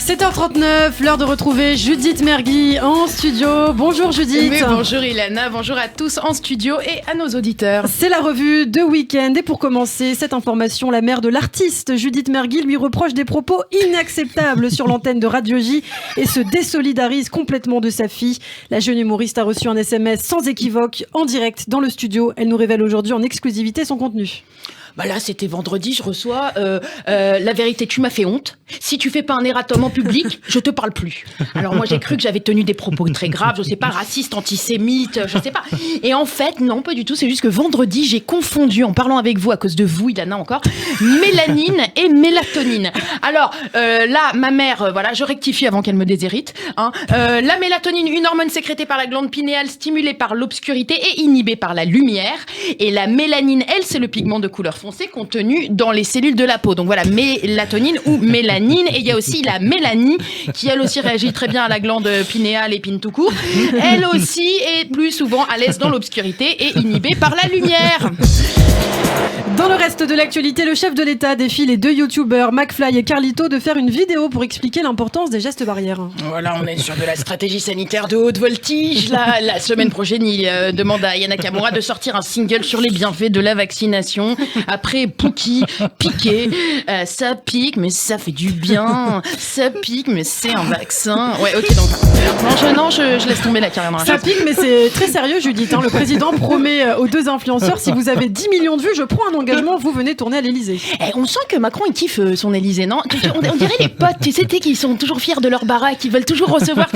7h39, l'heure de retrouver Judith Mergui en studio. Bonjour Judith. Oui, bonjour Ilana, bonjour à tous en studio et à nos auditeurs. C'est la revue de week-end et pour commencer, cette information, la mère de l'artiste Judith Mergui lui reproche des propos inacceptables sur l'antenne de Radio J et se désolidarise complètement de sa fille. La jeune humoriste a reçu un SMS sans équivoque en direct dans le studio. Elle nous révèle aujourd'hui en exclusivité son contenu. Bah là, c'était vendredi, je reçois la vérité, tu m'as fait honte. Si tu fais pas un erratum en public, je te parle plus. Alors moi, j'ai cru que j'avais tenu des propos très graves, je sais pas, racistes, antisémites, je sais pas. Et en fait, non, pas du tout. C'est juste que vendredi, j'ai confondu, en parlant avec vous, à cause de vous, Ilana encore, mélanine et mélatonine. Alors là, ma mère, voilà, je rectifie avant qu'elle me déshérite. La mélatonine, une hormone sécrétée par la glande pinéale, stimulée par l'obscurité et inhibée par la lumière. Et la mélanine, elle, c'est le pigment de couleur foncé contenu dans les cellules de la peau. Donc voilà, mélatonine ou mélanine. Et il y a aussi la mélanie qui elle aussi réagit très bien à la glande pinéale et pine tout court. Elle aussi est plus souvent à l'aise dans l'obscurité et inhibée par la lumière. Dans le reste de l'actualité, le chef de l'État défie les deux youtubeurs McFly et Carlito de faire une vidéo pour expliquer l'importance des gestes barrières. Voilà, on est sur de la stratégie sanitaire de haute voltige. Là, la semaine prochaine, il demande à Yana Nakamura de sortir un single sur les bienfaits de la vaccination. Après Pookie, piqué, ça pique, mais ça fait du bien. Ça pique, mais c'est un vaccin. Ouais, ok, donc. Je laisse tomber la carrière. Ça pique, mais c'est très sérieux, Judith. Le président promet aux deux influenceurs, si vous avez 10 millions de vues, je prends un engagement, vous venez tourner à l'Elysée. On sent que Macron, il kiffe son Elysée, non? On dirait les potes, tu sais, qui sont toujours fiers de leur baraque, ils veulent toujours recevoir,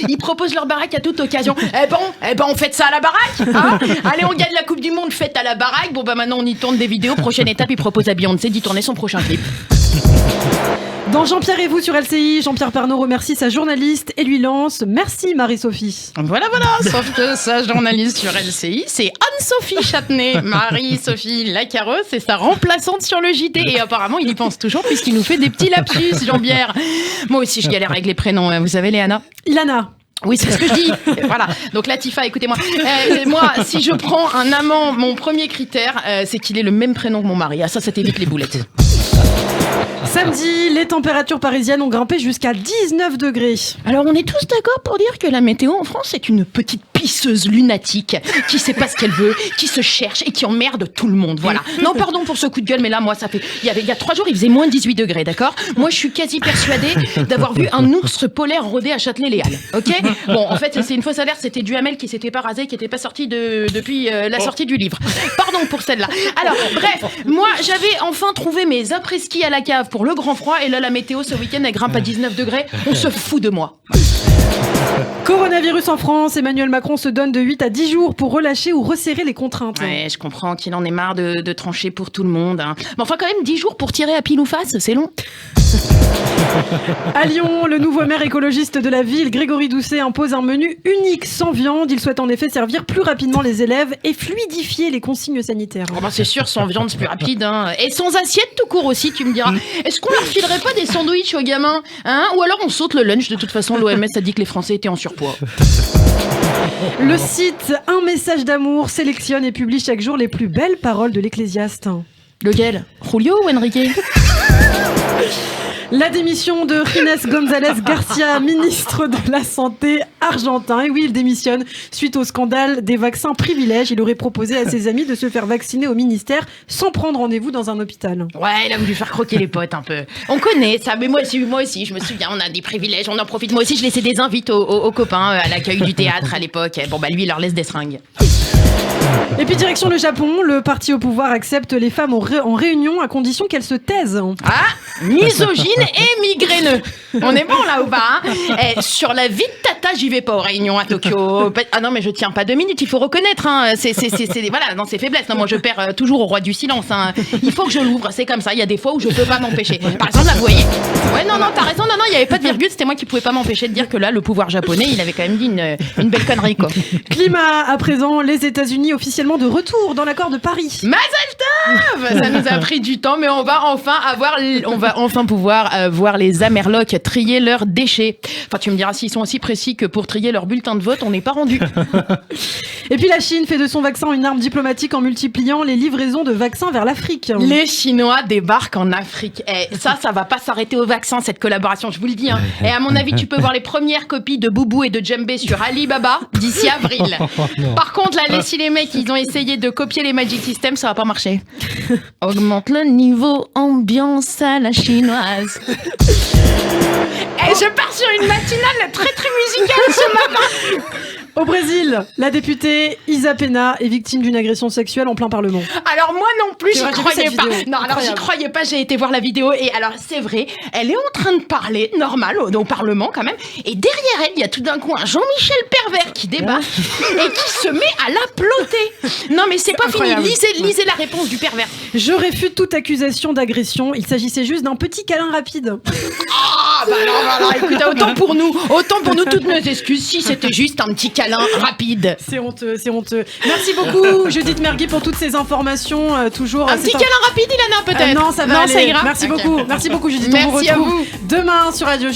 ils proposent leur baraque à toute occasion. Eh ben, on fête ça à la baraque, hein. Allez, on gagne la Coupe du Monde, fête à la baraque. Bon, bah maintenant, on y tourne des vidéos. Prochaine étape, il propose à Beyoncé d'y tourner son prochain clip. Dans Jean-Pierre et vous sur LCI, Jean-Pierre Pernaut remercie sa journaliste et lui lance « Merci Marie-Sophie ». Voilà, sauf que sa journaliste sur LCI, c'est Anne-Sophie Châtenay. Marie-Sophie Lacareux, c'est sa remplaçante sur le JT. Et apparemment, il y pense toujours puisqu'il nous fait des petits lapsus, Jean-Pierre. Moi aussi, je galère avec les prénoms, vous savez, Léana. Ilana. Oui, c'est ce que je dis. Voilà. Donc Latifa, écoutez-moi. Moi, si je prends un amant, mon premier critère, c'est qu'il ait le même prénom que mon mari. Ah, ça t'évite les boulettes. Samedi, les températures parisiennes ont grimpé jusqu'à 19 degrés. Alors, on est tous d'accord pour dire que la météo en France est une petite pisseuse lunatique qui sait pas ce qu'elle veut, qui se cherche et qui emmerde tout le monde. Voilà. Non, pardon pour ce coup de gueule, mais là, moi, ça fait... Il y a 3 jours, il faisait moins 18 degrés, d'accord ? Moi, je suis quasi persuadée d'avoir vu un ours polaire rôder à Châtelet-Léal. Ok ? Bon, en fait, c'est une fausse alerte. C'était Duhamel qui s'était pas rasé, qui était pas sorti depuis la sortie du livre. Pardon pour celle-là. Alors, bref, moi, j'avais enfin trouvé mes après-ski à la cave pour le grand froid, et là, la météo, ce week-end, elle grimpe à 19 degrés. On se fout de moi. Coronavirus en France, Emmanuel Macron se donne de 8 à 10 jours pour relâcher ou resserrer les contraintes. Ouais, je comprends qu'il en ait marre de trancher pour tout le monde. Hein. Mais enfin, quand même, 10 jours pour tirer à pile ou face, c'est long. À Lyon, le nouveau maire écologiste de la ville, Grégory Doucet, impose un menu unique sans viande. Il souhaite en effet servir plus rapidement les élèves et fluidifier les consignes sanitaires. Oh ben c'est sûr, sans viande, c'est plus rapide. Hein. Et sans assiette tout court aussi, tu me diras. Est-ce qu'on leur filerait pas des sandwichs aux gamins, hein? Ou alors on saute le lunch? De toute façon, l'OMS a dit que les Français étaient en surpoids. Le site Un message d'amour sélectionne et publie chaque jour les plus belles paroles de l'Ecclésiaste. Lequel? Julio ou Enrique? La démission de Ginés González Garcia, ministre de la Santé argentin. Et oui, il démissionne suite au scandale des vaccins privilèges. Il aurait proposé à ses amis de se faire vacciner au ministère sans prendre rendez-vous dans un hôpital. Ouais, il a voulu faire croquer les potes un peu. On connaît ça, mais moi aussi, je me souviens, on a des privilèges, on en profite. Moi aussi, je laissais des invites aux copains à l'accueil du théâtre à l'époque. Bon, bah lui, il leur laisse des seringues. Et puis direction le Japon, le parti au pouvoir accepte les femmes en réunion à condition qu'elles se taisent. Ah, misogyne et migraineux. On est bon là ou pas, hein? Sur la vie de tata, j'y vais pas aux réunions à Tokyo. Ah non, mais je tiens pas 2 minutes, il faut reconnaître. Hein. Voilà, dans ses faiblesses. Non, moi je perds toujours au roi du silence. Hein. Il faut que je l'ouvre, c'est comme ça. Il y a des fois où je peux pas m'empêcher. Par exemple, là, vous voyez. Ouais, non, t'as raison. Non, il y avait pas de virgule. C'était moi qui pouvais pas m'empêcher de dire que là, le pouvoir japonais, il avait quand même dit une belle connerie, quoi. Climat à présent, les États-Unis officiellement de retour dans l'accord de Paris. Mazel tov. Ça nous a pris du temps, mais on va enfin pouvoir voir les Amerlocs trier leurs déchets. Enfin, tu me diras, s'ils sont aussi précis que pour trier leur bulletin de vote, on n'est pas rendu. Et puis la Chine fait de son vaccin une arme diplomatique en multipliant les livraisons de vaccins vers l'Afrique. Les Chinois débarquent en Afrique. Ça va pas s'arrêter au vaccin, cette collaboration, je vous le dis. Hein. Et à mon avis, tu peux voir les premières copies de Boubou et de Djembé sur Alibaba d'ici avril. Par contre, là, si les mecs, ils ont essayé de copier les Magic Systems, ça va pas marcher. Augmente le niveau ambiance à la chinoise. Et je pars sur une matinale très très musicale ce matin. Au Brésil, la députée Isa Pena est victime d'une agression sexuelle en plein Parlement. Alors moi non plus, j'y croyais pas. Non, alors j'y Incroyable. croyais pas, j'ai été voir la vidéo et alors c'est vrai, elle est en train de parler, normal, au Parlement quand même, et derrière elle, il y a tout d'un coup un Jean-Michel Pervers qui débarque et qui se met à l'applaudir. Non mais c'est pas incroyable. fini, lisez la réponse du Pervers. Je réfute toute accusation d'agression. Il s'agissait juste d'un petit câlin rapide. Ah bah alors, écoute, autant pour nous toutes nos excuses si c'était juste un petit câlin rapide. C'est honteux, c'est honteux. Merci beaucoup, Judith Mergui, pour toutes ces informations. Toujours. Un petit câlin rapide, Ilana, peut-être. Non, ça va aller. Ça ira. Merci Ok. beaucoup. Merci beaucoup, Judith. On Merci vous à retrouve vous. demain sur Radio J.